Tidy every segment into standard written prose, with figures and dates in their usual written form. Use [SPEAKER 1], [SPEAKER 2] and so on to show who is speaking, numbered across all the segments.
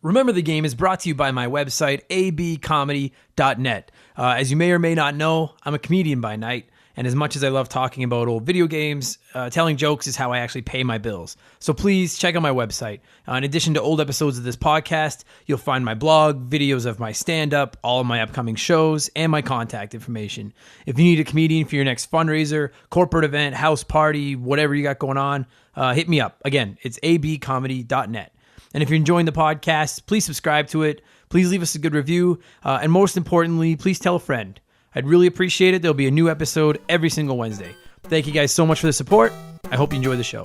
[SPEAKER 1] Remember the Game is brought to you by my website, abcomedy.net. As you may or may not know, I'm a comedian by night, and as much as I love talking about old video games, telling jokes is how I actually pay my bills. So please check out my website. In addition to old episodes of this podcast, you'll find my blog, videos of my stand-up, all of my upcoming shows, and my contact information. If you need a comedian for your next fundraiser, corporate event, house party, whatever you got going on, hit me up. Again, it's abcomedy.net. And if you're enjoying the podcast, please subscribe to it. Please leave us a good review. And most importantly, please tell a friend. I'd really appreciate it. There'll be a new episode every single Wednesday. Thank you guys so much for the support. I hope you enjoy the show.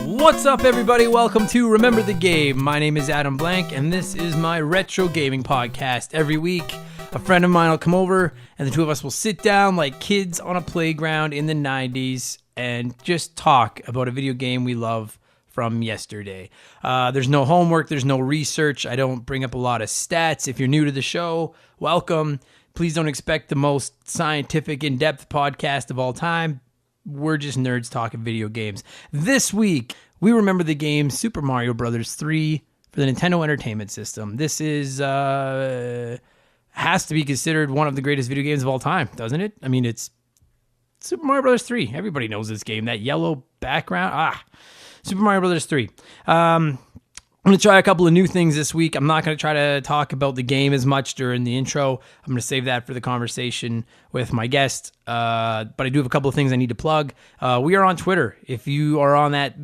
[SPEAKER 1] What's up, everybody? Welcome to Remember the Game. My name is Adam Blank, and this is my retro gaming podcast. Every week, a friend of mine will come over, and the two of us will sit down like kids on a playground in the 90s and just talk about a video game we love from yesterday. There's no homework. There's no research. I don't bring up a lot of stats. If you're new to the show, welcome. Please don't expect the most scientific, in-depth podcast of all time. We're just nerds talking video games. This week, we remember the game Super Mario Bros. 3 for the Nintendo Entertainment System. This is has to be considered one of the greatest video games of all time, doesn't it? I mean, it's Super Mario Bros. 3. Everybody knows this game. That yellow background. Super Mario Bros. 3. I'm going to try a couple of new things this week. I'm not going to try to talk about the game as much during the intro. I'm going to save that for the conversation with my guest. But I do have a couple of things I need to plug. We are on Twitter. If you are on that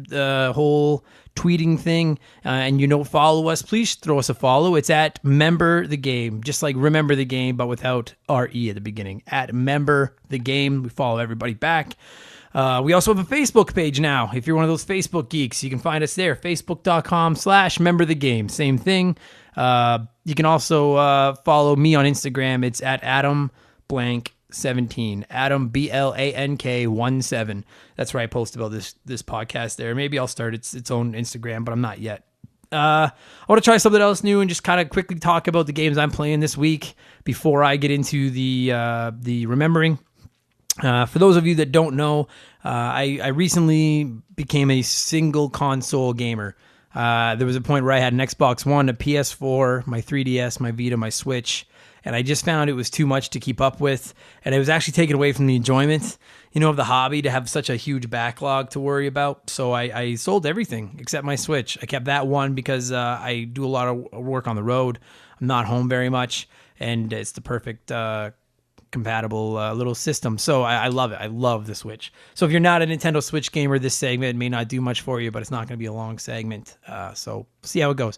[SPEAKER 1] whole tweeting thing and you don't follow us, please throw us a follow. It's at Member the Game, just like Remember the Game, but without R-E at the beginning. At Member the Game. We follow everybody back. We also have a Facebook page now. If you're one of those Facebook geeks, you can find us there. Facebook.com/memberthegame. Same thing. You can also follow me on Instagram. It's at AdamBlank17. Adam BLANK17. That's where I post about this podcast there. Maybe I'll start its own Instagram, but I'm not yet. I want to try something else new and just kind of quickly talk about the games I'm playing this week before I get into the remembering. For those of you that don't know, I recently became a single console gamer. There was a point where I had an Xbox One, a PS4, my 3DS, my Vita, my Switch, and I just found it was too much to keep up with, and it was actually taken away from the enjoyment, of the hobby to have such a huge backlog to worry about. So I sold everything except my Switch. I kept that one because I do a lot of work on the road. I'm not home very much, and it's the perfect compatible little system. So I love it. I love the Switch. So if you're not a Nintendo Switch gamer, this segment may not do much for you, but it's not going to be a long segment. So see how it goes.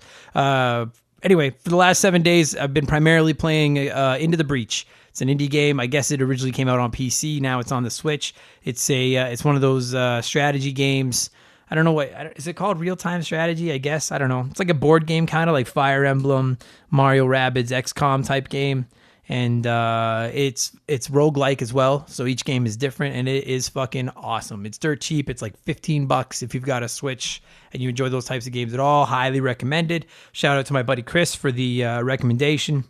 [SPEAKER 1] Anyway, for the last 7 days, I've been primarily playing Into the Breach. It's an indie game. I guess it originally came out on PC. Now it's on the Switch. It's it's one of those strategy games. I don't know is it called real-time strategy? I guess. I don't know. It's like a board game, kind of like Fire Emblem, Mario Rabbids, XCOM type game. And it's roguelike as well, so each game is different, and it is fucking awesome. It's dirt cheap. It's like $15 if you've got a Switch and you enjoy those types of games at all. Highly recommended. Shout out to my buddy Chris for the recommendation.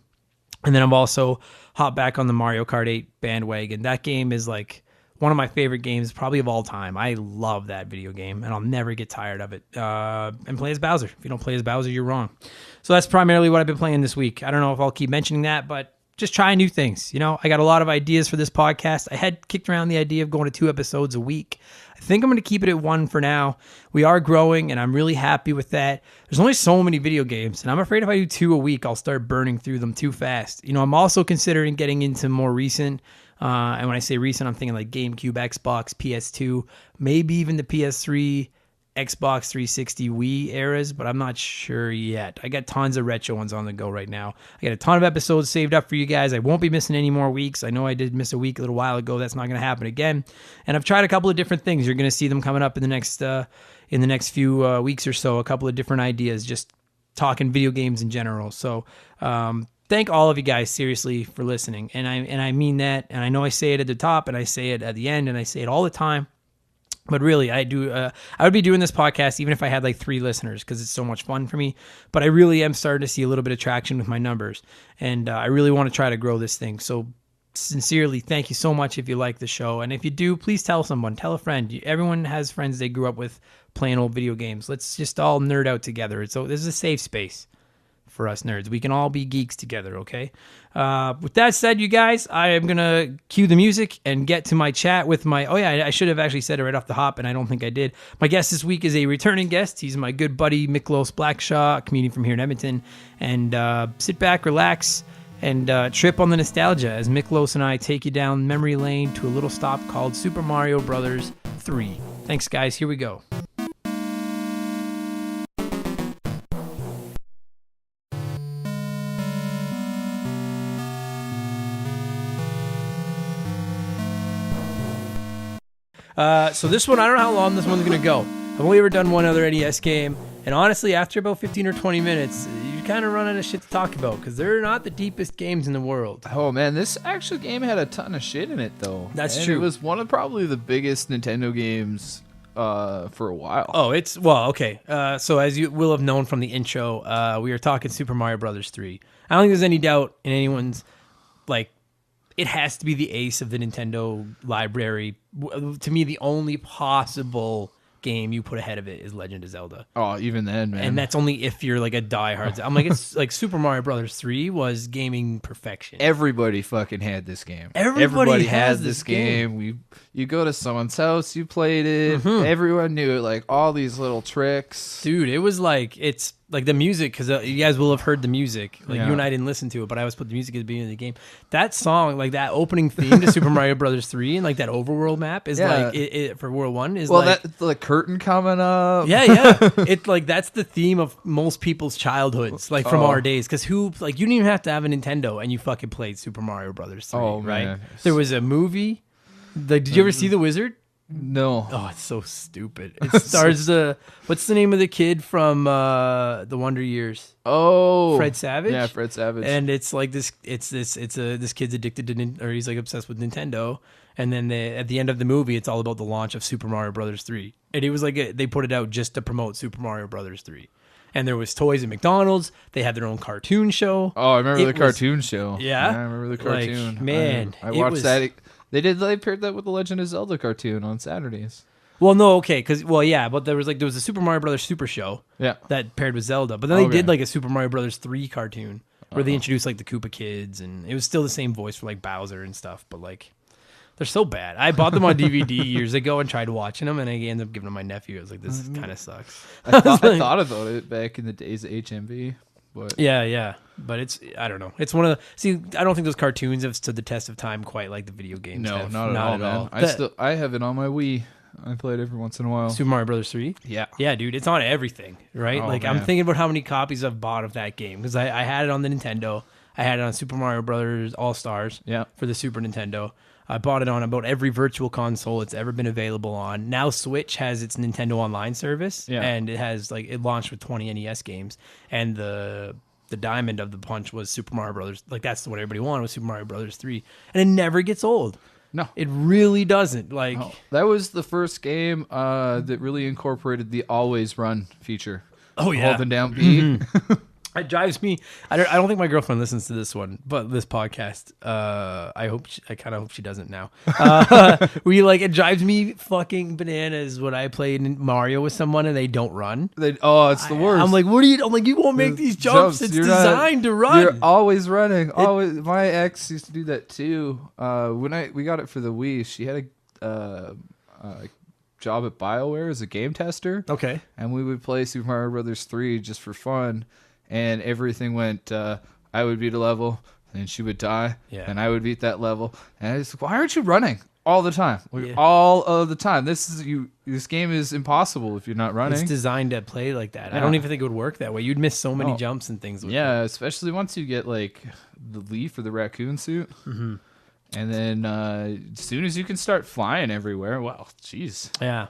[SPEAKER 1] And then I'm also hopped back on the Mario Kart 8 bandwagon. That game is like one of my favorite games probably of all time. I love that video game, and I'll never get tired of it. And play as Bowser. If you don't play as Bowser, you're wrong. So that's primarily what I've been playing this week. I don't know if I'll keep mentioning that, but just trying new things. I got a lot of ideas for this podcast. I had kicked around the idea of going to 2 episodes a week. I think I'm going to keep it at 1 for now. We are growing, and I'm really happy with that. There's only so many video games, and I'm afraid if I do 2 a week, I'll start burning through them too fast. I'm also considering getting into more recent, and when I say recent, I'm thinking like GameCube, Xbox, PS2, maybe even the PS3, Xbox 360, Wii eras, but I'm not sure yet. I got tons of retro ones on the go right now. I got a ton of episodes saved up for you guys. I won't be missing any more weeks. I know I did miss a week a little while ago. That's not going to happen again. And I've tried a couple of different things. You're going to see them coming up in the next few weeks or so. A couple of different ideas, just talking video games in general. So thank all of you guys seriously for listening, and I mean that. And I know I say it at the top, and I say it at the end, and I say it all the time. But really, I would be doing this podcast even if I had like 3 listeners because it's so much fun for me. But I really am starting to see a little bit of traction with my numbers. And I really want to try to grow this thing. So sincerely, thank you so much if you like the show. And if you do, please tell someone, tell a friend. Everyone has friends they grew up with playing old video games. Let's just all nerd out together. So this is a safe space for us nerds. We can all be geeks together, okay? With that said, you guys, I am going to cue the music and get to my chat with my... Oh, yeah, I should have actually said it right off the hop, and I don't think I did. My guest this week is a returning guest. He's my good buddy, Miklos Blackshaw, a comedian from here in Edmonton. And sit back, relax, and trip on the nostalgia as Miklos and I take you down memory lane to a little stop called Super Mario Brothers 3. Thanks, guys. Here we go. So this one, I don't know how long this one's going to go. I've only ever done one other NES game, and honestly, after about 15 or 20 minutes, you kind of run out of shit to talk about, because they're not the deepest games in the world.
[SPEAKER 2] Oh, man, this actual game had a ton of shit in it, though.
[SPEAKER 1] That's true.
[SPEAKER 2] It was one of probably the biggest Nintendo games for a while.
[SPEAKER 1] Oh, okay. So as you will have known from the intro, we are talking Super Mario Brothers 3. I don't think there's any doubt in anyone's, it has to be the ace of the Nintendo library. To me, the only possible game you put ahead of it is Legend of Zelda.
[SPEAKER 2] Oh, even then, man.
[SPEAKER 1] And that's only if you're like a diehard. I'm like, it's like Super Mario Brothers 3 was gaming perfection.
[SPEAKER 2] Everybody fucking had this game.
[SPEAKER 1] Everybody
[SPEAKER 2] has
[SPEAKER 1] this
[SPEAKER 2] this game. You go to someone's house, you played it. Mm-hmm. Everyone knew it. Like all these little tricks.
[SPEAKER 1] Dude, it was like, it's like the music, because you guys will have heard the music. Like you and I didn't listen to it, but I always put the music at the beginning of the game. That song, like that opening theme to Super Mario Brothers 3 and like that overworld map is like, it for World 1 is like...
[SPEAKER 2] Well, the curtain coming up.
[SPEAKER 1] Yeah. It's like, that's the theme of most people's childhoods, like from our days. Because you didn't even have to have a Nintendo and you fucking played Super Mario Brothers 3, right? Man. There was a movie. Did you ever see The Wizard?
[SPEAKER 2] No.
[SPEAKER 1] Oh, it's so stupid. It stars what's the name of the kid from The Wonder Years?
[SPEAKER 2] Oh,
[SPEAKER 1] Fred Savage.
[SPEAKER 2] Yeah, Fred Savage.
[SPEAKER 1] And it's like this kid's addicted to, or he's like obsessed with Nintendo. And then at the end of the movie, it's all about the launch of Super Mario Brothers 3. And it was like they put it out just to promote Super Mario Brothers 3. And there was toys at McDonald's. They had their own cartoon show.
[SPEAKER 2] Oh, I remember the cartoon show.
[SPEAKER 1] Yeah,
[SPEAKER 2] I remember the cartoon.
[SPEAKER 1] Like, man,
[SPEAKER 2] I watched that. They paired that with the Legend of Zelda cartoon on Saturdays.
[SPEAKER 1] Well, no, okay, but there was a Super Mario Brothers Super Show.
[SPEAKER 2] Yeah.
[SPEAKER 1] That paired with Zelda, but then they did like a Super Mario Brothers 3 cartoon where they introduced like the Koopa kids, and it was still the same voice for like Bowser and stuff, but like they're so bad. I bought them on DVD years ago and tried watching them, and I ended up giving them to my nephew. I was like, this kind of sucks.
[SPEAKER 2] I thought about it back in the days of HMV. But
[SPEAKER 1] yeah, but I don't know. It's one of the, I don't think those cartoons have stood the test of time quite like the video games.
[SPEAKER 2] No,
[SPEAKER 1] have.
[SPEAKER 2] not at all. I have it on my Wii. I play it every once in a while.
[SPEAKER 1] Super Mario Brothers 3? Yeah, dude, it's on everything, right? Man. I'm thinking about how many copies I've bought of that game, because I had it on the Nintendo. I had it on Super Mario Brothers All-Stars for the Super Nintendo. I bought it on about every virtual console it's ever been available on. Now Switch has its Nintendo Online service, and it has it launched with 20 NES games, and the diamond of the punch was Super Mario Brothers. Like that's what everybody wanted was Super Mario Brothers 3, and it never gets old.
[SPEAKER 2] No,
[SPEAKER 1] it really doesn't.
[SPEAKER 2] That was the first game that really incorporated the always run feature.
[SPEAKER 1] Oh yeah,
[SPEAKER 2] holding down B.
[SPEAKER 1] Mm-hmm. It drives me. I don't think my girlfriend listens to this one, but this podcast. I kind of hope she doesn't now. It drives me fucking bananas when I play Mario with someone and they don't run.
[SPEAKER 2] It's the worst.
[SPEAKER 1] I'm like, what are you? I'm like, you won't make these jumps. It's designed to run.
[SPEAKER 2] You're always running. Always. My ex used to do that too. When we got it for the Wii, she had a job at BioWare as a game tester.
[SPEAKER 1] Okay,
[SPEAKER 2] and we would play Super Mario Brothers 3 just for fun. And everything went, I would beat a level, and she would die, and I would beat that level. And I was like, why aren't you running all the time? All of the time. This game is impossible if you're not running.
[SPEAKER 1] It's designed to play like that. I don't even think it would work that way. You'd miss so many jumps and things. With it.
[SPEAKER 2] Especially once you get like the leaf or the raccoon suit. Mm-hmm. And then as soon as you can start flying everywhere, well, jeez.
[SPEAKER 1] Yeah.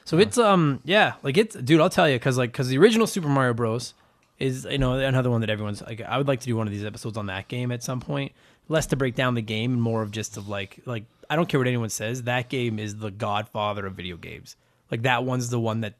[SPEAKER 1] So it's, dude, I'll tell you, because the original Super Mario Bros. Is another one that everyone's like. I would like to do one of these episodes on that game at some point. less to break down the game and more of just of like I don't care what anyone says, that game is the godfather of video games. Like that one's the one that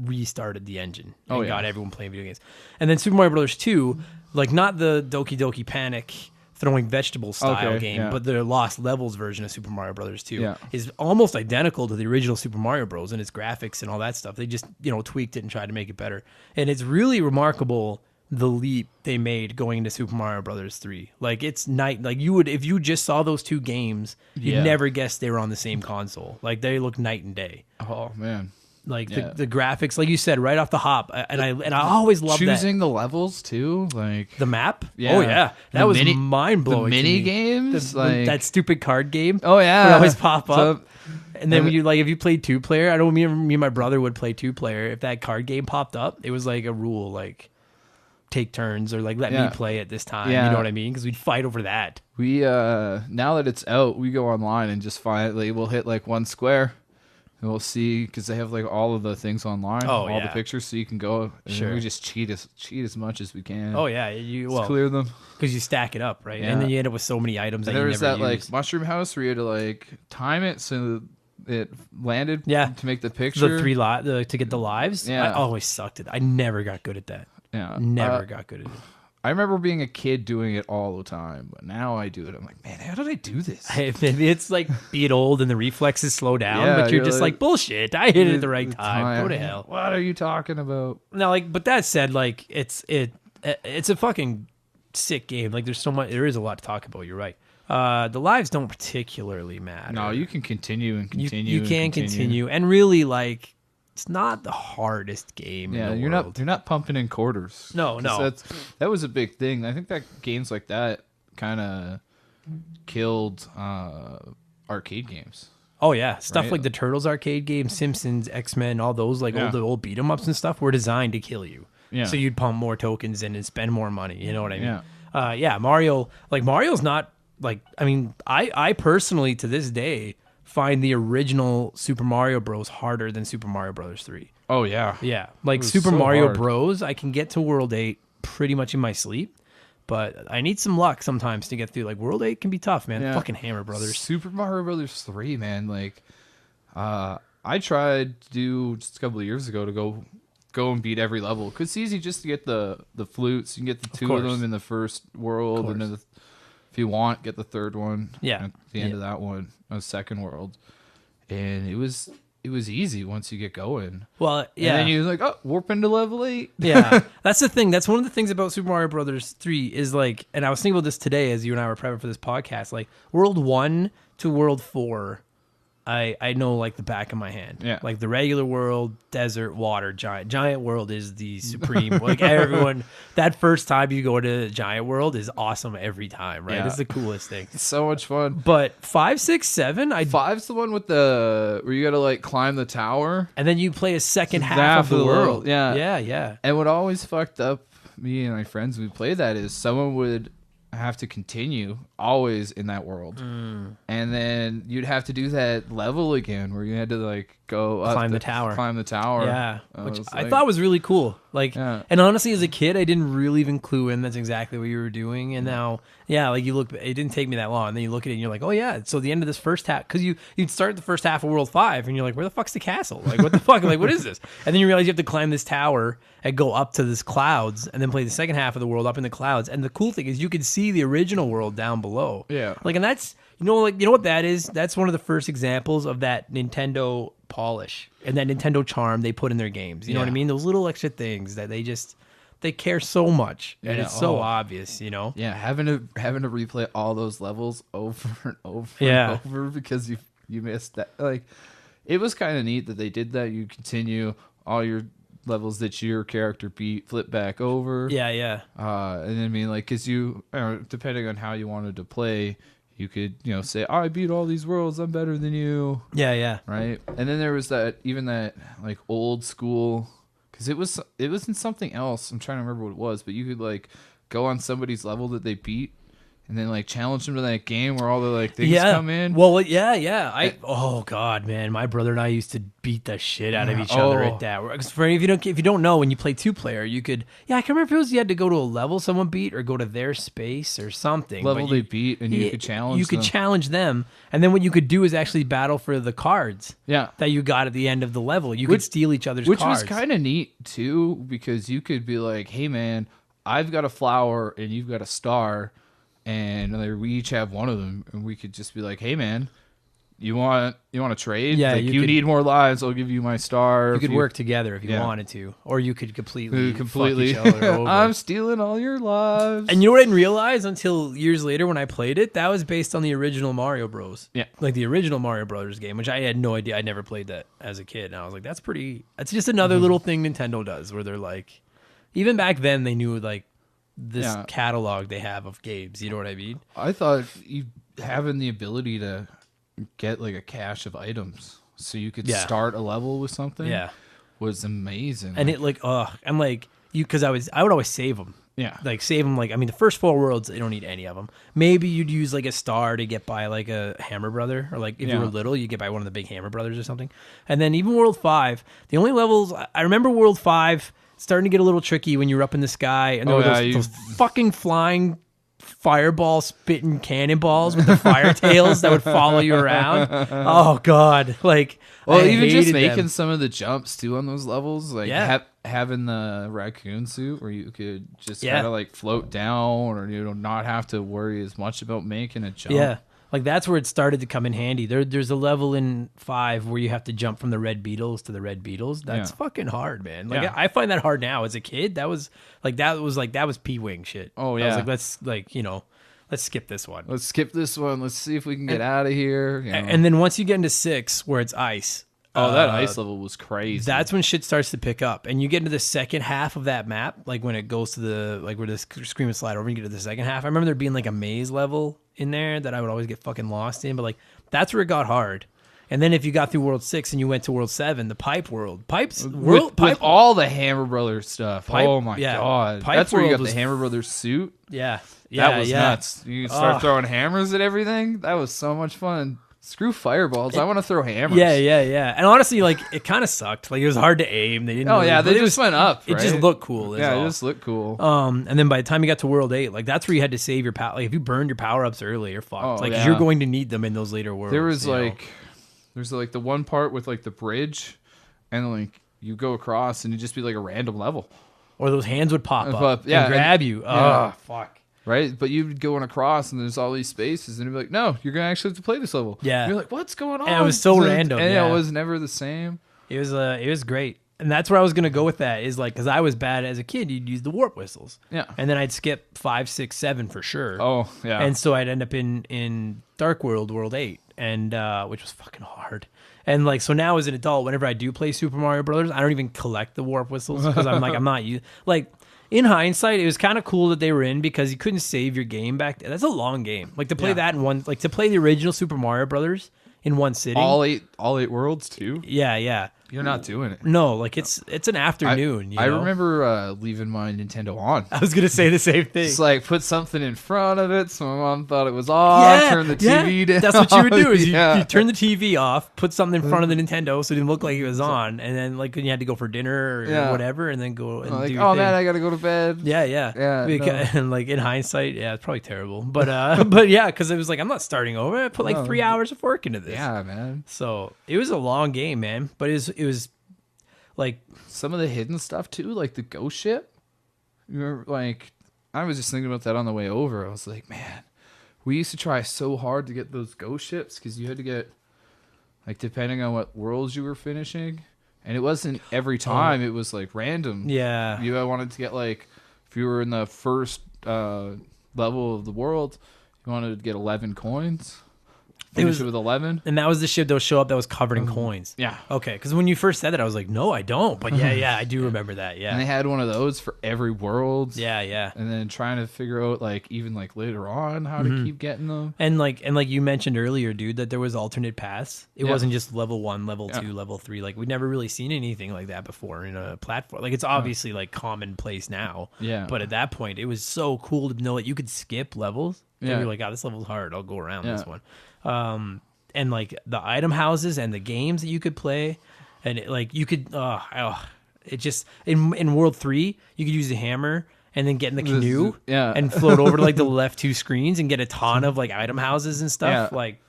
[SPEAKER 1] restarted the engine and got everyone playing video games. And then Super Mario Brothers 2, like not the Doki Doki Panic throwing vegetable style game, but the Lost Levels version of Super Mario Brothers 2 is almost identical to the original Super Mario Bros. And its graphics and all that stuff. They just, tweaked it and tried to make it better. And it's really remarkable the leap they made going into Super Mario Brothers 3. Like it's like you would, if you just saw those two games, you'd never guess they were on the same console. Like they look night and day.
[SPEAKER 2] Oh man.
[SPEAKER 1] Like the graphics, like you said, right off the hop, and I always love
[SPEAKER 2] choosing the levels too, like
[SPEAKER 1] the map. Yeah. Oh yeah, that was mind blowing.
[SPEAKER 2] The mini games,
[SPEAKER 1] that stupid card game.
[SPEAKER 2] Oh yeah,
[SPEAKER 1] would always pop up. And then when you if you played 2-player, I know me and my brother would play 2-player. If that card game popped up, it was like a rule, like take turns or like let me play it this time. You know what I mean? Because we'd fight over that.
[SPEAKER 2] We now that it's out, we go online and just we'll hit like one square. And we'll see, because they have like all of the things online, all the pictures, so you can go. And we just cheat as much as we can.
[SPEAKER 1] Oh yeah,
[SPEAKER 2] clear them
[SPEAKER 1] because you stack it up, right? Yeah. And then you end up with so many items.
[SPEAKER 2] And there was that like mushroom house where you had to like time it so it landed.
[SPEAKER 1] Yeah.
[SPEAKER 2] To make the picture.
[SPEAKER 1] The 3 to get the lives. Yeah. I always sucked at it. I never got good at that.
[SPEAKER 2] Yeah.
[SPEAKER 1] Never got good at it.
[SPEAKER 2] I remember being a kid doing it all the time, but now I do it. I'm like, man, how did I do this?
[SPEAKER 1] Maybe it's like being old and the reflexes slow down, but you're just like bullshit. I hit it at the right time. Go to hell.
[SPEAKER 2] What are you talking about?
[SPEAKER 1] No, but that said, like it's a fucking sick game. Like there is a lot to talk about. You're right. The lives don't particularly matter.
[SPEAKER 2] No, you can continue and continue.
[SPEAKER 1] You can continue, and really like. It's not the hardest game in the world.
[SPEAKER 2] You're not pumping in quarters.
[SPEAKER 1] No.
[SPEAKER 2] That was a big thing. I think that games like that kind of killed arcade games.
[SPEAKER 1] Oh yeah, stuff like the Turtles arcade game, Simpsons, X-Men, all those like old beat 'em ups and stuff were designed to kill you. Yeah. So you'd pump more tokens in and spend more money. You know what I mean? Yeah. Mario's not like. I mean, I personally to this day find the original Super Mario Bros. Harder than Super Mario Bros. 3.
[SPEAKER 2] Oh, yeah.
[SPEAKER 1] Yeah. Like Super Mario Bros. I can get to World 8 pretty much in my sleep, but I need some luck sometimes to get through. Like World 8 can be tough, man. Yeah. Fucking Hammer Brothers.
[SPEAKER 2] Super Mario Bros. 3, man. Like, I tried to do just a couple of years ago to go and beat every level. Because it's easy just to get the flutes. You can get the two of them in the first world, and then if you want, get the third one.
[SPEAKER 1] Yeah.
[SPEAKER 2] At the end of that one, a second world. And it was easy once you get going.
[SPEAKER 1] Well, yeah.
[SPEAKER 2] And then you're like, warp into level 8.
[SPEAKER 1] Yeah. That's the thing. That's one of the things about Super Mario Brothers 3 is like, and I was thinking about this today as you and I were prepping for this podcast, like World 1 to World 4, I know like the back of my hand.
[SPEAKER 2] Yeah.
[SPEAKER 1] Like the regular world, desert, water, giant. Giant world is the supreme. Like everyone, that first time you go to Giant World is awesome every time, right?
[SPEAKER 2] Yeah.
[SPEAKER 1] It's the coolest thing.
[SPEAKER 2] It's so much fun.
[SPEAKER 1] But 5, 6, 7,
[SPEAKER 2] 5's the one with where you gotta like climb the tower.
[SPEAKER 1] And then you play a second half of the world.
[SPEAKER 2] Yeah.
[SPEAKER 1] Yeah.
[SPEAKER 2] And what always fucked up me and my friends when we played that is someone would have to continue always in that world, and then you'd have to do that level again where you had to like go up
[SPEAKER 1] climb the tower,
[SPEAKER 2] yeah,
[SPEAKER 1] which I thought was really cool. Like, and honestly, as a kid, I didn't really even clue in that's exactly what you were doing. And now, like you look, it didn't take me that long. And then you look at it and you're like, oh yeah, so the end of this first half, because you'd start the first half of World 5 and you're like, where the fuck's the castle? Like, what the fuck? Like, what is this? And then you realize you have to climb this tower and go up to this clouds and then play the second half of the world up in the clouds. And the cool thing is you could see the original world down below.
[SPEAKER 2] Yeah.
[SPEAKER 1] Like, and that's, you know what that is? That's one of the first examples of that Nintendo polish and that Nintendo charm they put in their games. You know what I mean? Those little extra things that they care so much, and it's so obvious, you know?
[SPEAKER 2] Yeah, having to replay all those levels over and over and over because you missed that. Like, it was kind of neat that they did that. You continue all your levels that your character beat, flip back over.
[SPEAKER 1] Yeah.
[SPEAKER 2] And I mean, like, because depending on how you wanted to play, you could, say, I beat all these worlds, I'm better than you.
[SPEAKER 1] Yeah.
[SPEAKER 2] Right? And then there was that like, old school, because it was in something else. I'm trying to remember what it was, but you could, like, go on somebody's level that they beat, and then like challenge them to that game where all the like things come in.
[SPEAKER 1] Well, yeah. Oh god, man, my brother and I used to beat the shit out of each other at that. Because if you don't know, when you play 2-player, you could. Yeah, I can't remember if it was you had to go to a level someone beat or go to their space or something.
[SPEAKER 2] Level they beat, and you could challenge.
[SPEAKER 1] You could challenge them, and then what you could do is actually battle for the cards.
[SPEAKER 2] Yeah.
[SPEAKER 1] That you got at the end of the level. You could steal each other's cards,
[SPEAKER 2] which was kind of neat too, because you could be like, "Hey, man, I've got a flower and you've got a star." And we each have one of them, and we could just be like, "Hey, man, you want to trade?
[SPEAKER 1] Yeah,
[SPEAKER 2] like, you need more lives. I'll give you my star."
[SPEAKER 1] You could work together if you wanted to, or you could completely fuck each other over.
[SPEAKER 2] I'm stealing all your lives.
[SPEAKER 1] And you know what I didn't realize until years later when I played it? That was based on the original Mario Bros.
[SPEAKER 2] Yeah,
[SPEAKER 1] like the original Mario Brothers game, which I had no idea. I never played that as a kid, and I was like, "That's pretty." That's just another little thing Nintendo does, where they're like, even back then they knew like. This catalog they have of games, you know what I mean?
[SPEAKER 2] I thought having the ability to get like a cache of items so you could start a level with something was amazing.
[SPEAKER 1] And it like, I'm like, because I would always save them.
[SPEAKER 2] Yeah.
[SPEAKER 1] Like save them, like, I mean, the first 4 worlds, you don't need any of them. Maybe you'd use like a star to get by like a Hammer Brother, or like if you were little, you get by one of the big Hammer Brothers or something. And then even World 5, the only levels, I remember World 5 starting to get a little tricky when you were up in the sky, and there were those fucking flying fireball spitting cannonballs with the fire tails that would follow you around. Oh god, like,
[SPEAKER 2] well, even just making some of the jumps too on those levels, like having the raccoon suit where you could just kind of like float down, or not have to worry as much about making a jump.
[SPEAKER 1] Yeah. Like, that's where it started to come in handy. There's a level in 5 where you have to jump from the red beetles to the red beetles. That's fucking hard, man. Like, I find that hard now. As a kid, that was P-Wing shit.
[SPEAKER 2] Oh, yeah.
[SPEAKER 1] I was like, let's skip this one.
[SPEAKER 2] Let's skip this one. Let's see if we can get out of here.
[SPEAKER 1] And then once you get into 6, where it's ice.
[SPEAKER 2] Oh, that ice level was crazy.
[SPEAKER 1] That's when shit starts to pick up. And you get into the second half of that map, like when it goes to the, like where the screen would slide over and you get to the second half. I remember there being like a maze level in there that I would always get fucking lost in. But like, that's where it got hard. And then if you got through World 6 and you went to World 7, the Pipe World. With
[SPEAKER 2] all the Hammer Brothers stuff. Oh my God. That's where you got the Hammer Brothers suit.
[SPEAKER 1] Yeah.
[SPEAKER 2] That was nuts. You start throwing hammers at everything. That was so much fun. Screw fireballs. I want to throw hammers.
[SPEAKER 1] Yeah. And honestly, like, it kind of sucked. Like, it was hard to aim. They didn't.
[SPEAKER 2] They just went up.
[SPEAKER 1] It just looked cool.
[SPEAKER 2] It just looked cool.
[SPEAKER 1] And then by the time you got to World 8, like, that's where you had to save your power. Like, if you burned your power ups early, you're fucked. You're going to need them in those later worlds.
[SPEAKER 2] There's like the one part with like the bridge, and like you go across, and it'd just be like a random level.
[SPEAKER 1] Or those hands would pop up and grab you. Oh, fuck.
[SPEAKER 2] Right, but you'd go across, and there's all these spaces, and you'd be like, "No, you're gonna actually have to play this level."
[SPEAKER 1] Yeah,
[SPEAKER 2] and you're like, "What's going on?"
[SPEAKER 1] And it was so random.
[SPEAKER 2] And it was never the same.
[SPEAKER 1] It was great, and that's where I was gonna go with that. Is like, because I was bad as a kid, you'd use the warp whistles.
[SPEAKER 2] Yeah,
[SPEAKER 1] and then I'd skip 5, 6, 7 for sure.
[SPEAKER 2] Oh yeah,
[SPEAKER 1] and so I'd end up in Dark World, World 8, and which was fucking hard. And like, so now as an adult, whenever I do play Super Mario Brothers, I don't even collect the warp whistles because I'm like, I'm not like. In hindsight, it was kind of cool that they were in because you couldn't save your game back then. That's a long game. Like, to play that in one, like to play the original Super Mario Brothers in one sitting.
[SPEAKER 2] All eight worlds too.
[SPEAKER 1] Yeah.
[SPEAKER 2] You're not doing it.
[SPEAKER 1] No, like it's an afternoon.
[SPEAKER 2] I remember leaving my Nintendo on.
[SPEAKER 1] I was gonna say the same thing.
[SPEAKER 2] It's like put something in front of it, so my mom thought it was off. Turn the TV down.
[SPEAKER 1] That's what you would do. Is you turn the TV off, put something in front of the Nintendo so it didn't look like it was on, and then like when you had to go for dinner or whatever, and then go and do.
[SPEAKER 2] Oh man, I gotta go to bed.
[SPEAKER 1] Yeah. And like in hindsight, it's probably terrible, but yeah, because it was like I'm not starting over. I put like 3 hours of work into this.
[SPEAKER 2] Yeah, man.
[SPEAKER 1] So it was a long game, man, but it was like
[SPEAKER 2] some of the hidden stuff too, like the ghost ship. You remember, like, I was just thinking about that on the way over. I was like, man, we used to try so hard to get those ghost ships because you had to get, like, depending on what worlds you were finishing, and it wasn't every time. It was like random.
[SPEAKER 1] Yeah,
[SPEAKER 2] you wanted to get, like, if you were in the first level of the world, you wanted to get 11 coins. Finish it with 11,
[SPEAKER 1] and that was the ship that would show up that was covered in coins.
[SPEAKER 2] Yeah,
[SPEAKER 1] okay. Because when you first said that, I was like, no, I don't. But yeah, I do remember that. Yeah,
[SPEAKER 2] and they had one of those for every world.
[SPEAKER 1] Yeah.
[SPEAKER 2] And then trying to figure out, like, even like later on how to keep getting them.
[SPEAKER 1] And like you mentioned earlier, dude, that there was alternate paths. It wasn't just level 1, level 2, level 3. Like, we'd never really seen anything like that before in a platform. Like, it's obviously like commonplace now.
[SPEAKER 2] Yeah.
[SPEAKER 1] But at that point, it was so cool to know that you could skip levels. And you're like, this level's hard. I'll go around this one. And like the item houses and the games that you could play, and you could, it just in World 3 you could use the hammer and then get in the canoe and float over to like the left 2 screens and get a ton of like item houses and stuff. Like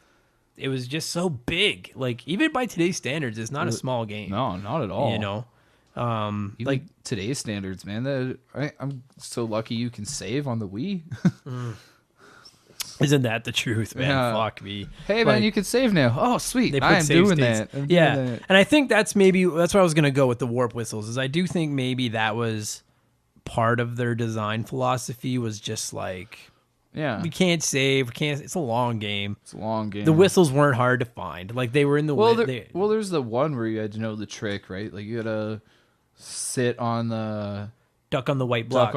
[SPEAKER 1] it was just so big. Like even by today's standards, it's not a small game.
[SPEAKER 2] No, not at all.
[SPEAKER 1] You know,
[SPEAKER 2] like today's standards, man. I'm so lucky you can save on the Wii.
[SPEAKER 1] Isn't that the truth, man?
[SPEAKER 2] Yeah.
[SPEAKER 1] Fuck me.
[SPEAKER 2] Hey, man, you can save now. Oh, sweet.
[SPEAKER 1] They put
[SPEAKER 2] I'm
[SPEAKER 1] save
[SPEAKER 2] doing
[SPEAKER 1] states.
[SPEAKER 2] that.
[SPEAKER 1] That. And I think that's where I was going to go with the warp whistles, is I do think maybe that was part of their design philosophy, was just like, we can't save. It's a long game.
[SPEAKER 2] It's a long game.
[SPEAKER 1] The whistles weren't hard to find. Like they were in the
[SPEAKER 2] there's the one where you had to know the trick, right? Like you had to sit on the...
[SPEAKER 1] Duck on the white block.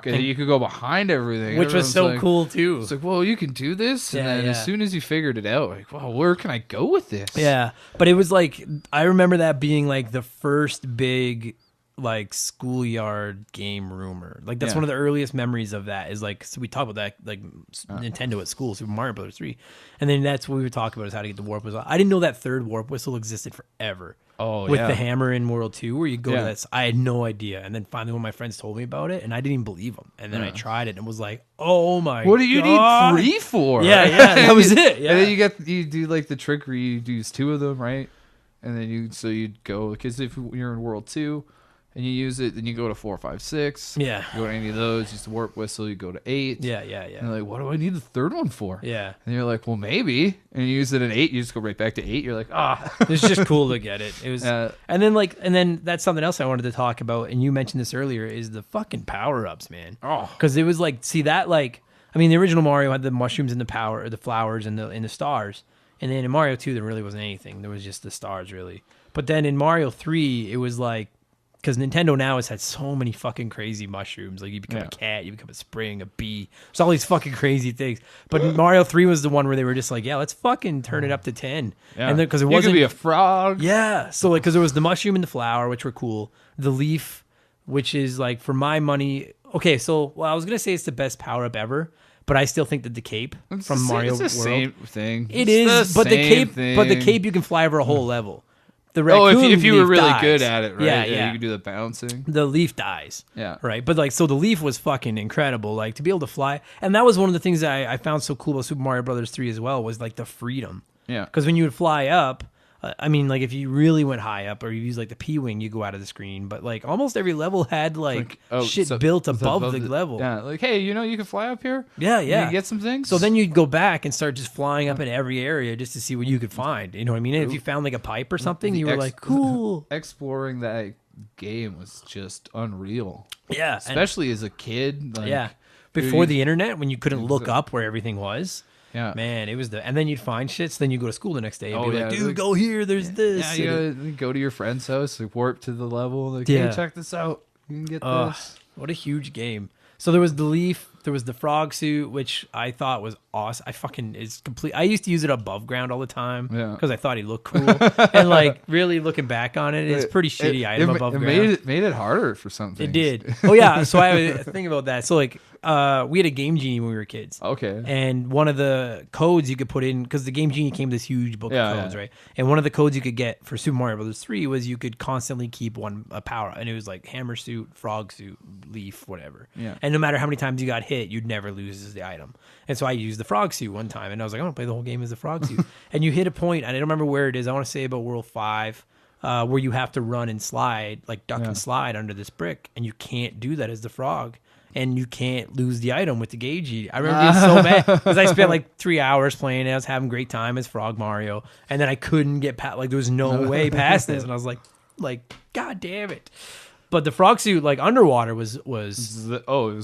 [SPEAKER 2] And then you could go behind everything.
[SPEAKER 1] Which was so cool, too.
[SPEAKER 2] It's like, well, you can do this? And then as soon as you figured it out, like, well, where can I go with this?
[SPEAKER 1] Yeah. But it was like, I remember that being like the first big like schoolyard game rumor. Like that's one of the earliest memories of that, is like, so we talk about that, like Nintendo at school, Super Mario Brothers 3. And then that's what we would talk about, is how to get the warp whistle. I didn't know that third warp whistle existed forever. With the hammer in World 2, where you go to that. I had no idea. And then finally, when my friends told me about it, and I didn't even believe them. And then I tried it and was like, oh my God.
[SPEAKER 2] What do you need 3 for?
[SPEAKER 1] Yeah, that was it. Yeah.
[SPEAKER 2] And then you do like the trick where you use 2 of them, right? And then you'd go, because if you're in World 2 and you use it, then you go to 4, 5, 6.
[SPEAKER 1] Yeah.
[SPEAKER 2] You go to any of those, use the warp whistle, you go to 8.
[SPEAKER 1] Yeah.
[SPEAKER 2] And you're like, what do I need the third one for?
[SPEAKER 1] Yeah.
[SPEAKER 2] And you're like, well, maybe. And you use it in 8, you just go right back to 8. You're like,
[SPEAKER 1] It's just cool to get it. It was, and then that's something else I wanted to talk about, and you mentioned this earlier, is the fucking power-ups, man. Because it was like, see that, like, I mean, the original Mario had the mushrooms and the flowers and the stars. And then in Mario 2, there really wasn't anything. There was just the stars, really. But then in Mario 3, it was like, because Nintendo now has had so many fucking crazy mushrooms. Like you become a cat, you become a spring, a bee. There's all these fucking crazy things. But Mario 3 was the one where they were just like, let's fucking turn it up to 10.
[SPEAKER 2] Yeah.
[SPEAKER 1] And because it wasn't,
[SPEAKER 2] you could be a frog.
[SPEAKER 1] Yeah. So like, because there was the mushroom and the flower, which were cool. The leaf, which is like, for my money. Okay, so I was gonna say it's the best power up ever, but I still think that the cape from Mario World,
[SPEAKER 2] it's the same thing.
[SPEAKER 1] It is, but the cape you can fly over a whole level. The
[SPEAKER 2] raccoon if you were really
[SPEAKER 1] dies.
[SPEAKER 2] Good at it, right?
[SPEAKER 1] Yeah.
[SPEAKER 2] You could do the bouncing.
[SPEAKER 1] The leaf dies.
[SPEAKER 2] Yeah.
[SPEAKER 1] Right. But like, so the leaf was fucking incredible. Like to be able to fly. And that was one of the things that I found so cool about Super Mario Brothers 3 as well, was like the freedom.
[SPEAKER 2] Yeah.
[SPEAKER 1] Because when you would fly up, I mean, like if you really went high up, or you use like the P-wing, you go out of the screen. But like almost every level had like shit built above the level.
[SPEAKER 2] Yeah, like hey, you can fly up here.
[SPEAKER 1] Yeah.
[SPEAKER 2] You can get some things.
[SPEAKER 1] So then you'd go back and start just flying up in every area just to see what you could find. You know what I mean? And if you found like a pipe or something, you were like, cool.
[SPEAKER 2] Exploring that game was just unreal.
[SPEAKER 1] Yeah,
[SPEAKER 2] especially as a kid. Like,
[SPEAKER 1] before the internet, when you couldn't look up where everything was.
[SPEAKER 2] Yeah,
[SPEAKER 1] man, it was and then you'd find shit. So then you go to school the next day and be like, dude, go here. There's this.
[SPEAKER 2] Yeah, you go to your friend's house, like, warp to the level. Like, hey, check this out. You can get this.
[SPEAKER 1] What a huge game. So there was the leaf. There was the frog suit, which I thought was awesome. I used to use it above ground all the time because I thought he looked cool. And like really looking back on it, it's pretty shitty item above ground.
[SPEAKER 2] It made it harder for some things.
[SPEAKER 1] It did. Oh yeah. So I was thinking about that. So like we had a Game Genie when we were kids.
[SPEAKER 2] Okay.
[SPEAKER 1] And one of the codes you could put in, because the Game Genie came with this huge book of codes, right? And one of the codes you could get for Super Mario Brothers 3 was you could constantly keep a power, and it was like hammer suit, frog suit, leaf, whatever.
[SPEAKER 2] Yeah.
[SPEAKER 1] And no matter how many times you got hit, you'd never lose as the item. And so I used the frog suit one time, and I was like, I want to play the whole game as the frog suit. And you hit a point, and I don't remember where it is. I want to say about World 5. Where you have to run and slide, like duck and slide under this brick, and you can't do that as the frog, and you can't lose the item with the Gagey. I remember being so mad because I spent like 3 hours playing it. I was having a great time as Frog Mario, and then I couldn't get past. Like there was no way past this, and I was like, God damn it! But the frog suit, like underwater, was
[SPEAKER 2] it was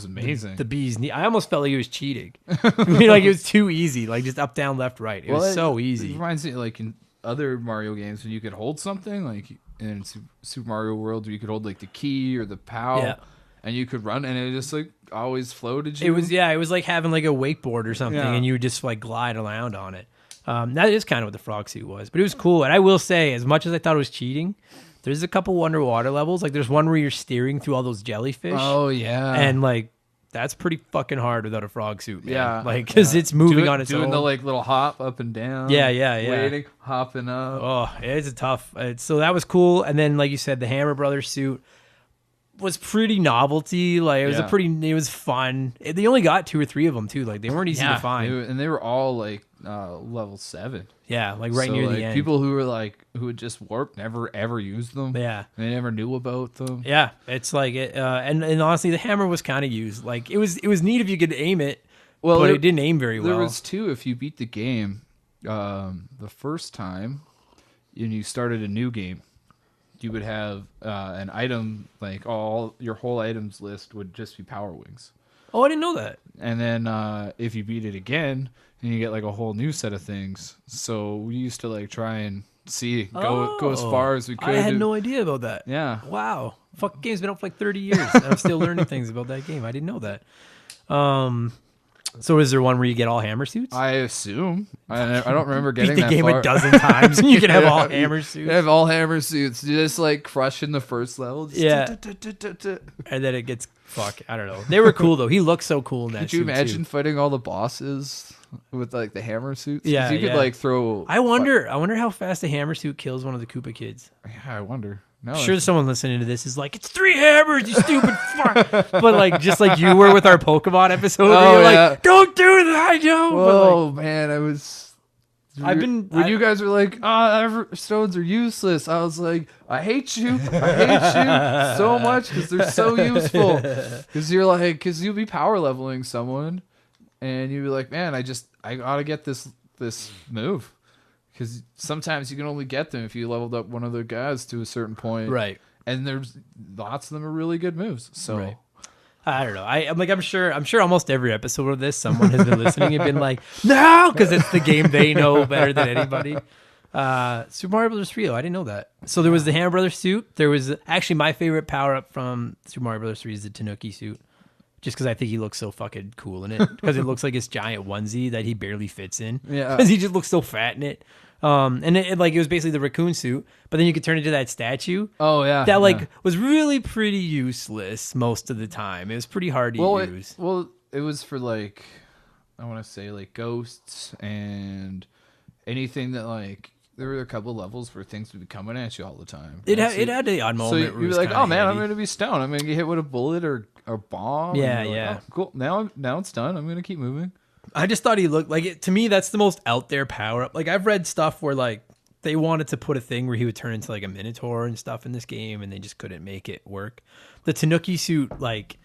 [SPEAKER 2] amazing.
[SPEAKER 1] The bee's knee. I almost felt like he was cheating. I mean, like it was too easy, like just up, down, left, right. It was so easy.
[SPEAKER 2] It reminds me, like in other Mario games, when you could hold something, like in Super Mario World, where you could hold like the key or the POW, and you could run, and it just like always floated you.
[SPEAKER 1] It was like having like a wakeboard or something, and you would just like glide around on it. That is kind of what the frog suit was, but it was cool. And I will say, as much as I thought it was cheating, there's a couple underwater levels. Like there's one where you're steering through all those jellyfish.
[SPEAKER 2] Oh yeah,
[SPEAKER 1] and like that's pretty fucking hard without a frog suit, man.
[SPEAKER 2] Yeah.
[SPEAKER 1] Like, because it's moving on its own.
[SPEAKER 2] Doing the like little hop up and down.
[SPEAKER 1] Yeah.
[SPEAKER 2] Waiting, hopping up.
[SPEAKER 1] Oh, it's a tough. So that was cool. And then, like you said, the Hammer Brothers suit was pretty novelty. Like, it was fun. They only got 2 or 3 of them too. Like, they weren't easy to find.
[SPEAKER 2] They were all like level 7.
[SPEAKER 1] Yeah, like right near the end.
[SPEAKER 2] People who had just warped never ever used them.
[SPEAKER 1] Yeah,
[SPEAKER 2] they never knew about them.
[SPEAKER 1] Yeah, it's like it. And honestly, the hammer was kind of used. Like, it was neat if you could aim it. Well, but it didn't aim very well.
[SPEAKER 2] There was 2 if you beat the game the first time, and you started a new game. You would have an item, like your whole items list would just be power wings.
[SPEAKER 1] Oh, I didn't know that.
[SPEAKER 2] And then if you beat it again, then you get like a whole new set of things. So we used to like try and go as far as we could.
[SPEAKER 1] I had no idea about that.
[SPEAKER 2] Yeah.
[SPEAKER 1] Wow. Fuck, game's been out for like 30 years. And I'm still learning things about that game. I didn't know that. So is there one where you get all hammer suits?
[SPEAKER 2] I assume. I don't remember getting
[SPEAKER 1] beat the
[SPEAKER 2] that
[SPEAKER 1] game
[SPEAKER 2] far.
[SPEAKER 1] a dozen times and you can have all hammer suits.
[SPEAKER 2] You have all hammer suits. You just like crush in the first level. Just
[SPEAKER 1] And then it gets I don't know. They were cool though. He looked so cool in that.
[SPEAKER 2] Could you imagine fighting all the bosses with like the hammer suits?
[SPEAKER 1] Yeah,
[SPEAKER 2] you could like throw.
[SPEAKER 1] I wonder how fast a hammer suit kills one of the Koopa kids.
[SPEAKER 2] Yeah, I wonder. No,
[SPEAKER 1] I'm sure someone listening to this is like, it's 3 hammers, you stupid fuck. But like, just like you were with our Pokemon episode, you're like, don't do that, yo.
[SPEAKER 2] Oh man, when you guys were like, stones are useless, I was like, I hate you so much because they're so useful. Because you'll be power leveling someone, and you'll be like, man, I gotta get this move. Because sometimes you can only get them if you leveled up one of the guys to a certain point.
[SPEAKER 1] Right.
[SPEAKER 2] And there's lots of them are really good moves. So
[SPEAKER 1] right. I don't know. I'm sure almost every episode of this, someone has been listening and been like, no, because it's the game they know better than anybody. Super Mario Bros. 3, I didn't know that. So there was the Hammer Brothers suit. There was actually my favorite power up from Super Mario Bros. 3 is the Tanuki suit. Just because I think he looks so fucking cool in it. Because it looks like this giant onesie that he barely fits in. Yeah. Because he just looks so fat in it. And it was basically the raccoon suit, but then you could turn into that statue.
[SPEAKER 2] Oh yeah,
[SPEAKER 1] that was really pretty useless most of the time. It was pretty hard to use.
[SPEAKER 2] It was for like, I want to say like ghosts and anything that like there were a couple levels where things would be coming at you all the time.
[SPEAKER 1] It had the odd moment.
[SPEAKER 2] So you'd be like, oh man, I'm going to be stoned. I'm going to get hit with a bullet or a bomb.
[SPEAKER 1] Yeah,
[SPEAKER 2] yeah. Like, oh, cool. Now it's done. I'm going to keep moving.
[SPEAKER 1] I just thought he looked like it. To me, that's the most out there power up. Like, I've read stuff where like they wanted to put a thing where he would turn into like a minotaur and stuff in this game, and they just couldn't make it work. The Tanuki suit, like,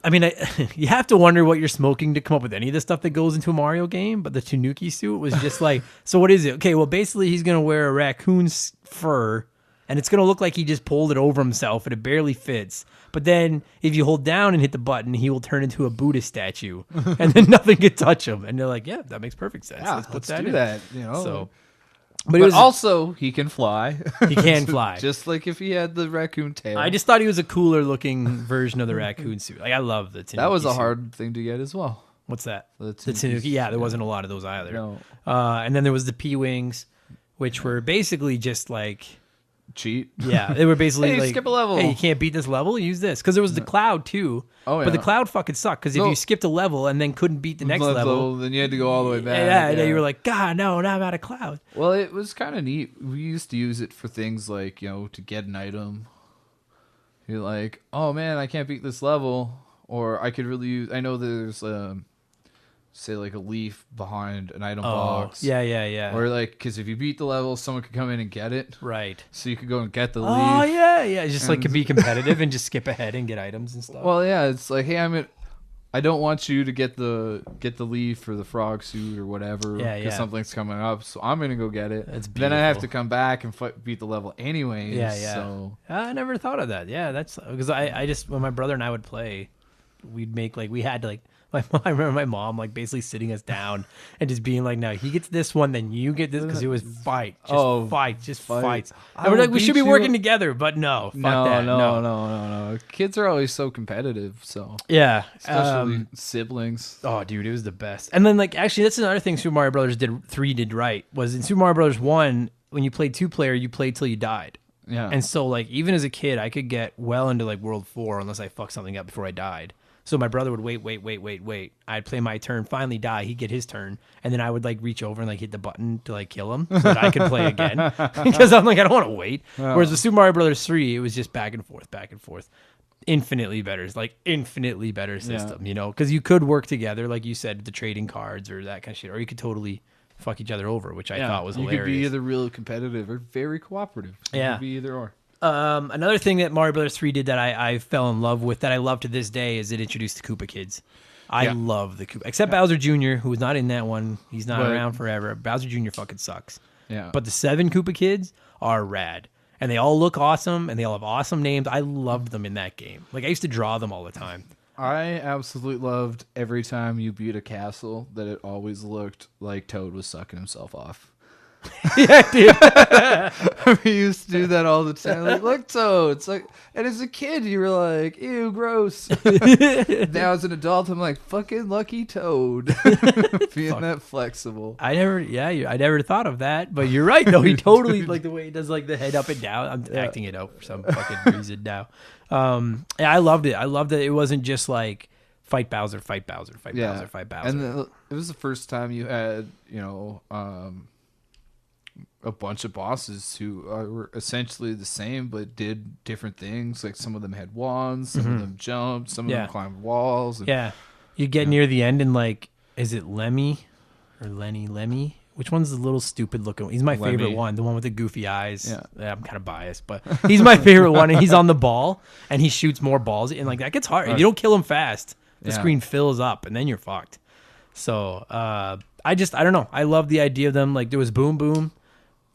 [SPEAKER 1] I mean, you have to wonder what you're smoking to come up with any of the stuff that goes into a Mario game. But the Tanuki suit was just like, so what is it? Okay, well, basically he's gonna wear a raccoon's fur, and it's gonna look like he just pulled it over himself, and it barely fits. But then if you hold down and hit the button, he will turn into a Buddha statue, and then nothing can touch him. And they're like, yeah, that makes perfect sense.
[SPEAKER 2] Yeah, let's do that. You know.
[SPEAKER 1] So,
[SPEAKER 2] but also he can fly.
[SPEAKER 1] He can fly,
[SPEAKER 2] just like if he had the raccoon tail.
[SPEAKER 1] I just thought he was a cooler looking version of the raccoon suit. Like, I love the Tanuki.
[SPEAKER 2] That was a
[SPEAKER 1] suit.
[SPEAKER 2] hard thing to get as well.
[SPEAKER 1] What's that?
[SPEAKER 2] The
[SPEAKER 1] Tanuki. Yeah, there wasn't a lot of those either.
[SPEAKER 2] No.
[SPEAKER 1] And then there was the P-Wings, which were basically just like
[SPEAKER 2] cheat.
[SPEAKER 1] Yeah, they were basically
[SPEAKER 2] hey,
[SPEAKER 1] like,
[SPEAKER 2] skip a level.
[SPEAKER 1] Hey, you can't beat this level. Use this because there was the cloud too.
[SPEAKER 2] Oh yeah.
[SPEAKER 1] But the cloud fucking sucked because if you skipped a level and then couldn't beat the next level,
[SPEAKER 2] then you had to go all the way back.
[SPEAKER 1] Yeah, and then you were like, God, no, now I'm out of cloud.
[SPEAKER 2] Well, it was kind of neat. We used to use it for things like, you know, to get an item. You're like, oh man, I can't beat this level, or I could really use. I know there's say like a leaf behind an item box.
[SPEAKER 1] Yeah.
[SPEAKER 2] Or like, because if you beat the level, someone could come in and get it.
[SPEAKER 1] Right.
[SPEAKER 2] So you could go and get the leaf.
[SPEAKER 1] Oh yeah. Just like be competitive and just skip ahead and get items and stuff.
[SPEAKER 2] Well, yeah, it's like, hey, I don't want you to get the leaf or the frog suit or whatever. Because something's coming up, so I'm gonna go get it.
[SPEAKER 1] That's beautiful.
[SPEAKER 2] Then I have to come back and beat the level anyway.
[SPEAKER 1] Yeah.
[SPEAKER 2] So
[SPEAKER 1] I never thought of that. Yeah, that's because I just when my brother and I would play, we'd make like we had to like. I remember my mom like basically sitting us down and just being like, "No, he gets this one, then you get this," because it was fight, just fights. And we're like, we should be working together, but no,
[SPEAKER 2] no. Kids are always so competitive, so
[SPEAKER 1] yeah,
[SPEAKER 2] especially siblings.
[SPEAKER 1] Oh, dude, it was the best. And then like actually, that's another thing Super Mario Brothers 3 did right was in Super Mario Brothers 1 when you played 2-player, you played till you died.
[SPEAKER 2] Yeah,
[SPEAKER 1] and so like even as a kid, I could get well into like World 4 unless I fucked something up before I died. So my brother would wait. I'd play my turn, finally die. He'd get his turn, and then I would like reach over and like hit the button to like kill him so that I could play again. Because I'm like, I don't want to wait.
[SPEAKER 2] Oh.
[SPEAKER 1] Whereas the Super Mario Brothers 3, it was just back and forth. Infinitely better. It's like infinitely better system, you know? Because you could work together, like you said, the trading cards or that kind of shit, or you could totally fuck each other over, which I thought was hilarious.
[SPEAKER 2] You could be either real competitive or very cooperative. You could be either or.
[SPEAKER 1] Another thing that Mario Brothers 3 did that I fell in love with, that I love to this day, is it introduced the Koopa Kids. I love the Koopa, except Bowser Jr., who was not in that one. He's not around forever. Bowser Jr. fucking sucks.
[SPEAKER 2] Yeah.
[SPEAKER 1] But the 7 Koopa Kids are rad. And they all look awesome, and they all have awesome names. I loved them in that game. Like, I used to draw them all the time.
[SPEAKER 2] I absolutely loved every time you beat a castle that it always looked like Toad was sucking himself off.
[SPEAKER 1] Yeah, dude.
[SPEAKER 2] We used to do that all the time. Like, look, Toad. It's like, and as a kid, you were like, ew, gross. Now as an adult, I'm like, fucking lucky Toad. Being that flexible.
[SPEAKER 1] I never thought of that, but you're right, though. He totally, like, the way he does, like, the head up and down. I'm acting it out for some fucking reason now. I loved it. I loved that it wasn't just like, fight Bowser, Bowser.
[SPEAKER 2] And it was the first time you had, a bunch of bosses who were essentially the same but did different things. Like some of them had wands, some of them jumped, some of them climbed walls. And,
[SPEAKER 1] you get near the end and like, is it Lemmy or Lemmy? Which one's the little stupid looking one? He's my favorite one, the one with the goofy eyes. Yeah, I'm kind of biased, but he's my favorite one. And he's on the ball and he shoots more balls. And like that gets hard. If you don't kill him fast, the screen fills up and then you're fucked. So I don't know. I love the idea of them. Like there was Boom Boom.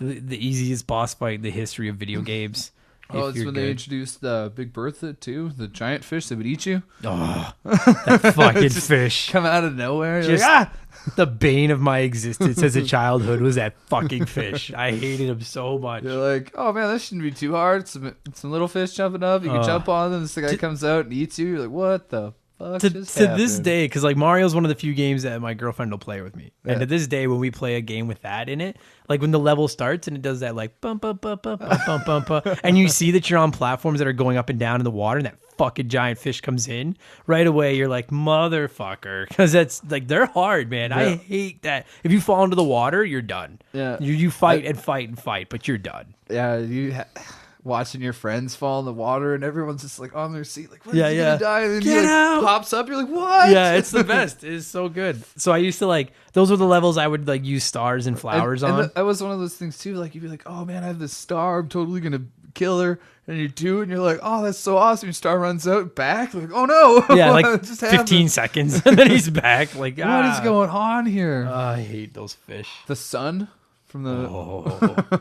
[SPEAKER 1] The easiest boss fight in the history of video games.
[SPEAKER 2] Oh, it's when they introduced Big Bertha too, the giant fish that would eat you.
[SPEAKER 1] Oh, that fucking fish
[SPEAKER 2] come out of nowhere.
[SPEAKER 1] Just like, the bane of my existence as a childhood was that fucking fish. I hated him so much.
[SPEAKER 2] You're like, oh man, this shouldn't be too hard. Some little fish jumping up. You can jump on them. This guy comes out and eats you. You're like, what the fuck
[SPEAKER 1] to this day, because like Mario's one of the few games that my girlfriend will play with me. And to this day, when we play a game with that in it, like when the level starts and it does that like bump, and you see that you're on platforms that are going up and down in the water and that fucking giant fish comes in, right away you're like, motherfucker. Because that's like, they're hard, man. I hate that. If you fall into the water, you're done.
[SPEAKER 2] Yeah.
[SPEAKER 1] You fight and fight, but you're done.
[SPEAKER 2] Yeah, watching your friends fall in the water and everyone's just like on their seat like, what is he gonna die? And then he like pops up, you're like, what?
[SPEAKER 1] Yeah, it's the best. It's so good. So I used to like, those were the levels I would like use stars and flowers on.
[SPEAKER 2] That was one of those things too, like you'd be like, oh man, I have this star, I'm totally gonna kill her, and you do, and you're like, oh, that's so awesome. Your star runs out back, like, oh no.
[SPEAKER 1] Yeah, like just 15 seconds and then he's back. Like,
[SPEAKER 2] what is going on here?
[SPEAKER 1] I hate those fish.
[SPEAKER 2] The sun from the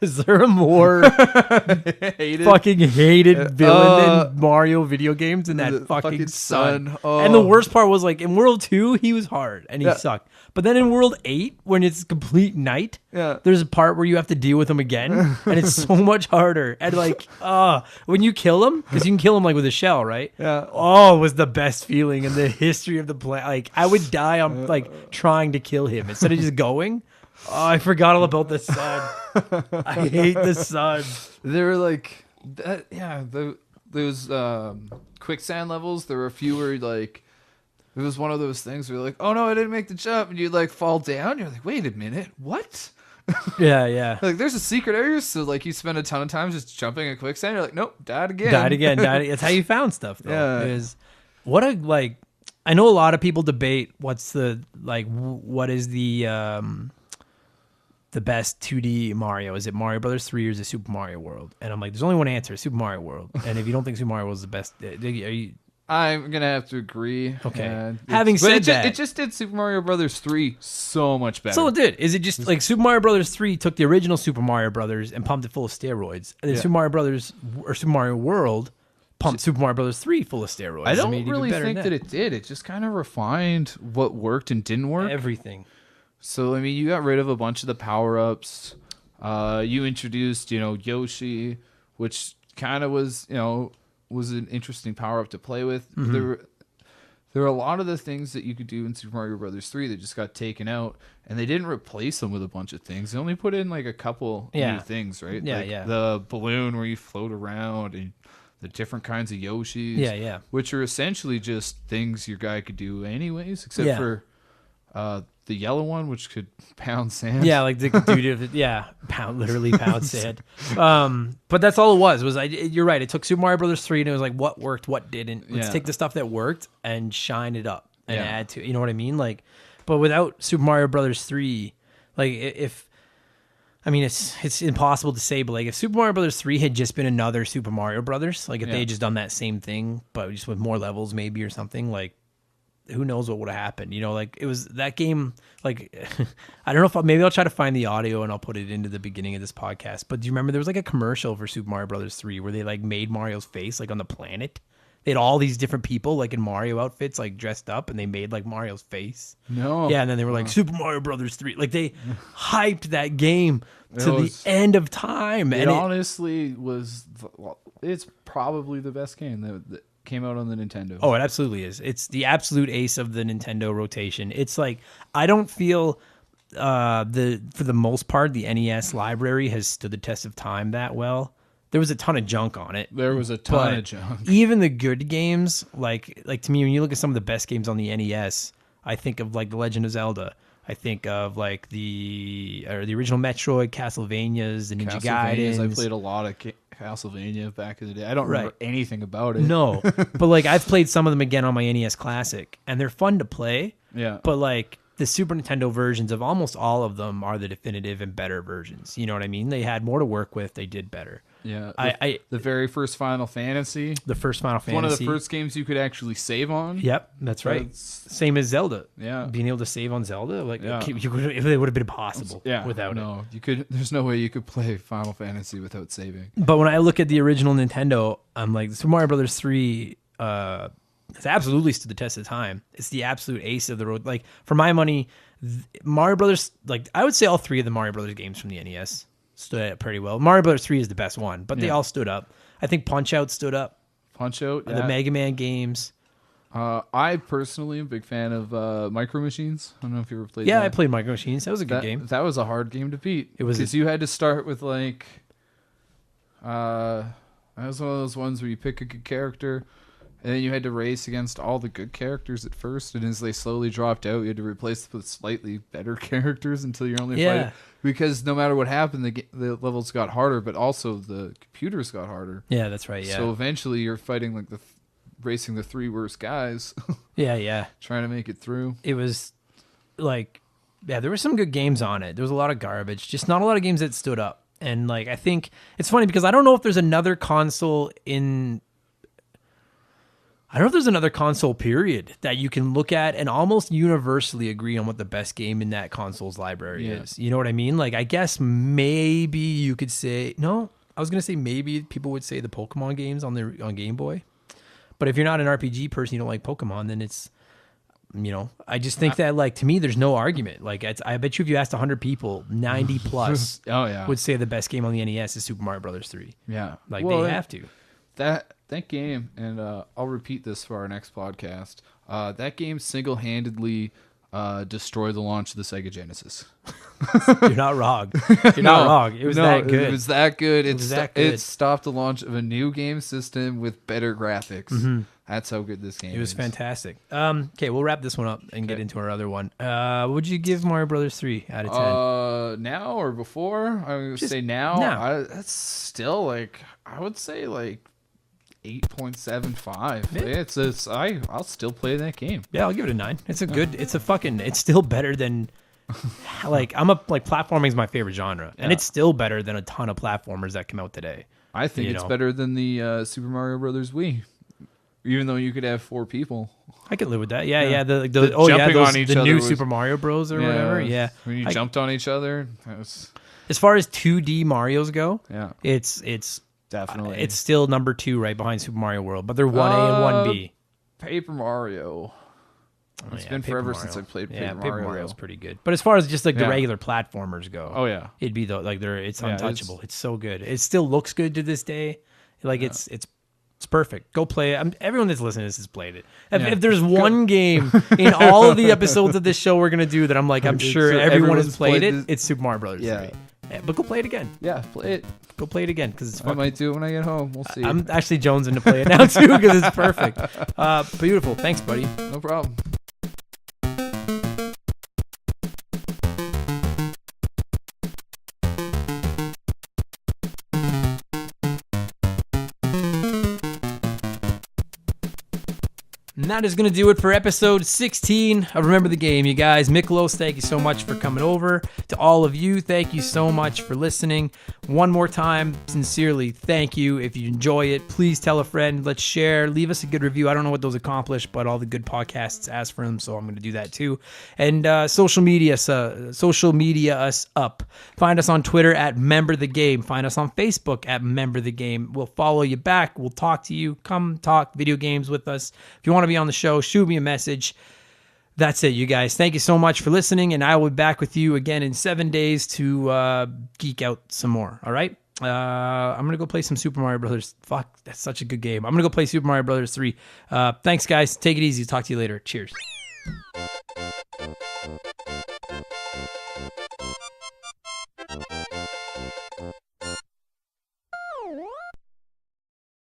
[SPEAKER 1] Is there a more fucking hated villain in Mario video games than that fucking sun? Oh. And the worst part was like in World 2, he was hard and he sucked. But then in World 8, when it's complete night, there's a part where you have to deal with him again. And it's so much harder. And like, when you kill him, because you can kill him like with a shell, right?
[SPEAKER 2] Yeah.
[SPEAKER 1] Oh, it was the best feeling in the history of the play. Like I would die on like trying to kill him instead of just going. Oh, I forgot all about the sun. I hate the sun.
[SPEAKER 2] They were like, that, those quicksand levels, there were a few where like, it was one of those things where you're like, oh no, I didn't make the jump. And you like fall down. You're like, wait a minute, what?
[SPEAKER 1] Yeah.
[SPEAKER 2] Like there's a secret area. So like you spend a ton of time just jumping in quicksand. You're like, nope, died again.
[SPEAKER 1] That's how you found stuff though. Yeah. I know a lot of people debate what is the best 2D Mario. Is it Mario Brothers 3 or is it Super Mario World? And I'm like, there's only one answer, Super Mario World. And if you don't think Super Mario World is the best, are you...
[SPEAKER 2] I'm going to have to agree.
[SPEAKER 1] Okay. Having said that...
[SPEAKER 2] It just did Super Mario Brothers 3 so much better.
[SPEAKER 1] So it did. Is it just like Super Mario Brothers 3 took the original Super Mario Brothers and pumped it full of steroids? And then Super Mario Brothers or Super Mario World pumped Super Mario Brothers 3 full of steroids.
[SPEAKER 2] I don't really think that it did. It just kind of refined what worked and didn't work.
[SPEAKER 1] Everything.
[SPEAKER 2] So, I mean, you got rid of a bunch of the power-ups. You introduced, Yoshi, which kind of was, was an interesting power-up to play with. Mm-hmm. There were a lot of the things that you could do in Super Mario Brothers 3 that just got taken out, and they didn't replace them with a bunch of things. They only put in, like, a couple new things, right?
[SPEAKER 1] Yeah,
[SPEAKER 2] The balloon where you float around, and the different kinds of Yoshis.
[SPEAKER 1] Yeah.
[SPEAKER 2] Which are essentially just things your guy could do anyways, except for the yellow one, which could pound sand.
[SPEAKER 1] Yeah, like they could do literally pound sand. But that's all it was. You're right. It took Super Mario Brothers 3 and it was like what worked, what didn't. Let's take the stuff that worked and shine it up and add to. You know what I mean? Like, but without Super Mario Brothers 3, like it's impossible to say, but like if Super Mario Brothers 3 had just been another Super Mario Brothers, like if they had just done that same thing, but just with more levels maybe or something, like who knows what would have happened, you know, like it was that game, like, I don't know if maybe I'll try to find the audio and I'll put it into the beginning of this podcast, but do you remember there was like a commercial for Super Mario Brothers 3 where they like made Mario's face like on the planet? They had all these different people like in Mario outfits, like dressed up, and they made like Mario's face.
[SPEAKER 2] No.
[SPEAKER 1] Yeah, and then they were like Super Mario Brothers 3. Like they hyped that game to the end of time.
[SPEAKER 2] It honestly was. It's probably the best game that came out on the Nintendo.
[SPEAKER 1] Oh, it absolutely is. It's the absolute ace of the Nintendo rotation. It's like I don't feel for the most part the NES library has stood the test of time that well. There was a ton of junk on it.
[SPEAKER 2] There was a ton of junk.
[SPEAKER 1] Even the good games, like to me, when you look at some of the best games on the NES, I think of like The Legend of Zelda. I think of like the original Metroid, Castlevanias, the Ninja Gaidens.
[SPEAKER 2] I played a lot of Castlevania back in the day. I don't remember anything about it.
[SPEAKER 1] No, but like I've played some of them again on my NES Classic, and they're fun to play.
[SPEAKER 2] Yeah.
[SPEAKER 1] But like the Super Nintendo versions of almost all of them are the definitive and better versions. You know what I mean? They had more to work with. They did better.
[SPEAKER 2] Yeah, the very first Final Fantasy.
[SPEAKER 1] The first Final Fantasy.
[SPEAKER 2] One of the first games you could actually save on.
[SPEAKER 1] Yep, that's right. Same as Zelda.
[SPEAKER 2] Yeah,
[SPEAKER 1] being able to save on Zelda, like it would have been impossible. Without it.
[SPEAKER 2] You could. There's no way you could play Final Fantasy without saving.
[SPEAKER 1] But when I look at the original Nintendo, I'm like, Super Mario Brothers 3. It's absolutely stood the test of time. It's the absolute ace of the road. Like for my money, Mario Brothers. Like I would say all three of the Mario Brothers games from the NES stood up pretty well. Mario Brothers 3 is the best one, but they all stood up. I think Punch-Out stood up.
[SPEAKER 2] Punch-Out,
[SPEAKER 1] The Mega Man games.
[SPEAKER 2] I personally am a big fan of Micro Machines. I don't know if you ever played that.
[SPEAKER 1] Yeah, I played Micro Machines. That was a good game.
[SPEAKER 2] That was a hard game to beat.
[SPEAKER 1] It was
[SPEAKER 2] because you had to start with like... that was one of those ones where you pick a good character, and then you had to race against all the good characters at first, and as they slowly dropped out, you had to replace them with slightly better characters until you're only fighting. Because no matter what happened, the levels got harder, but also the computers got harder.
[SPEAKER 1] Yeah, that's right. Yeah.
[SPEAKER 2] So eventually, you're fighting like racing the three worst guys.
[SPEAKER 1] Yeah.
[SPEAKER 2] Trying to make it through.
[SPEAKER 1] It was like, there were some good games on it. There was a lot of garbage, just not a lot of games that stood up. And like, I think it's funny because I don't know if there's another console period that you can look at and almost universally agree on what the best game in that console's library is. You know what I mean? Like, I guess maybe you could say, no, I was going to say maybe people would say the Pokemon games on Game Boy. But if you're not an RPG person, you don't like Pokemon, then it's, I just think that, like, to me, there's no argument. Like, I bet you if you asked 100 people, 90 plus would say the best game on the NES is Super Mario Brothers 3.
[SPEAKER 2] Yeah.
[SPEAKER 1] Like, they have to.
[SPEAKER 2] That game, and I'll repeat this for our next podcast, that game single-handedly destroyed the launch of the Sega Genesis.
[SPEAKER 1] You're not wrong. You're not wrong. It was that good.
[SPEAKER 2] It was that good. It stopped the launch of a new game system with better graphics. Mm-hmm. That's how good this game is.
[SPEAKER 1] It was fantastic. Okay, we'll wrap this one up and get into our other one. What would you give Mario Brothers 3 out of 10?
[SPEAKER 2] Now or before? I would say now. That's still I would say 8.75. Yeah. I'll still play that game.
[SPEAKER 1] Yeah, I'll give it a 9. It's still better than platforming is my favorite genre. And it's still better than a ton of platformers that come out today.
[SPEAKER 2] I think it's better than the Super Mario Brothers Wii. Even though you could have 4 people.
[SPEAKER 1] I could live with that. Yeah. The
[SPEAKER 2] jumping on each other.
[SPEAKER 1] The new Super Mario Bros. Or whatever. Yeah.
[SPEAKER 2] When you jumped on each other.
[SPEAKER 1] As far as 2D Marios go, it's
[SPEAKER 2] definitely.
[SPEAKER 1] It's still number 2 right behind Super Mario World, but they're 1A and 1B.
[SPEAKER 2] Paper Mario. It's been forever since I played Paper Mario.
[SPEAKER 1] Paper Mario's pretty good. But as far as just the regular platformers go, it'd be it's untouchable. It's so good. It still looks good to this day. It's perfect. Go play it. Everyone that's listening to this has played it. If there's one game in all of the episodes of this show we're gonna do that I'm sure everyone has played it, it's Super Mario Brothers 3. But go play it again.
[SPEAKER 2] Yeah, play it.
[SPEAKER 1] Go play it again because it's fun.
[SPEAKER 2] I might do it when I get home. We'll see.
[SPEAKER 1] I'm actually jonesing to play it now too because it's perfect. Beautiful. Thanks, buddy.
[SPEAKER 2] No problem.
[SPEAKER 1] And that is going to do it for episode 16 of Remember the Game, you guys. Miklos, thank you so much for coming over. To all of you, thank you so much for listening. One more time, sincerely, thank you. If you enjoy it, please tell a friend. Let's share. Leave us a good review. I don't know what those accomplish, but all the good podcasts ask for them, so I'm going to do that too. And social media us up. Find us on Twitter at Member the Game. Find us on Facebook at Member the Game. We'll follow you back. We'll talk to you. Come talk video games with us. If you want to be on the show, shoot me a message. That's it, you guys. Thank you so much for listening, and I will be back with you again in 7 days to geek out some more. All right? I'm going to go play some Super Mario Brothers. Fuck, that's such a good game. I'm going to go play Super Mario Brothers 3. Thanks, guys. Take it easy. Talk to you later. Cheers.